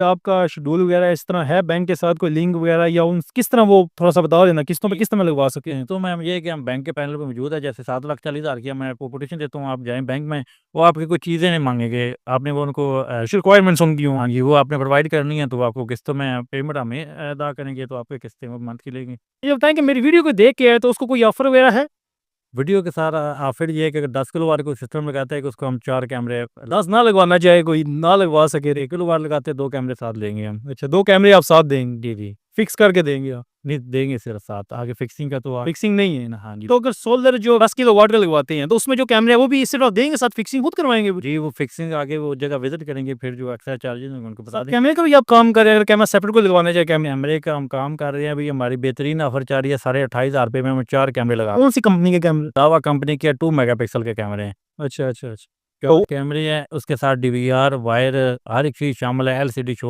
आपका शेड्यूल वगैरह इस तरह है बैंक के साथ कोई लिंक वगैरह, या उन किस तरह वो थोड़ा-सा बता देना किस्तों पे किस तरह लगवा सकते हैं? तो मैम ये है कि हम बैंक के पैनल पे मौजूद है, जैसे 7,40,000 की मैं आपको कोटेशन देता हूँ, आप जाएँ बैंक में, वो आपकी कोई चीज़ें नहीं माँगेंगे, आपने वो उनको कुछ रिक्वायरमेंट्स होंगी हों। हाँ जी, वो आपने प्रोवाइड करनी है, तो आपको किस्तों में पेमेंट हमें अदा करेंगे, तो आपकी किस्तें वो मंथ की लेंगे। ये बताएँ कि मेरी वीडियो कोई देख के आए तो उसको कोई ऑफ़र वगैरह है? वीडियो के साथ ऑफ़र ये है कि अगर 10 किलो वाट कोई सिस्टम लगाता है कि उसको हम 4 कैमरे 10 ना लगवाना चाहे कोई, ना लगवा सके 1 किलो वाट लगाते हैं, 2 कैमरे साथ लेंगे हम। अच्छा 2 कैमरे आप साथ देंगे, जी, जी। फिक्स करके देंगे आप। नहीं, देंगे सिर्फ साथ, आगे फिक्सिंग का तो आप फिक्सिंग नहीं है ना? हाँ जी। तो अगर सोलर जो 10 किलोवाट का लगवाते हैं, तो उसमें जो कैमरे हैं वो भी सिर्फ आप देंगे, साथ फिक्सिंग खुद करवाएँगे वो? जी, वो फिक्सिंग आगे वो जगह विज़िट करेंगे, फिर जो एक्स्ट्रा चार्जेज़ होंगे उनको साथ बता दें। कैमरे का भी आप काम कर रहे हैं, अगर कैमरा सेपरेट कोई लगवाना चाहे कैमरे? कैमरे का हम काम कर रहे हैं, अभी हमारी बेहतरीन ऑफ़र चल रही है, ₹28,500 में हम 4 कैमरे लगा कौन-सी कंपनी के कैमरे? दावा कंपनी के 2 मेगापिक्सल के कैमरे हैं। अच्छा, अच्छा, अच्छा। क्या तो कैमरे हैं, उसके साथ डीवीआर, वायर, हर एक चीज़ शामिल है, एलसीडी शो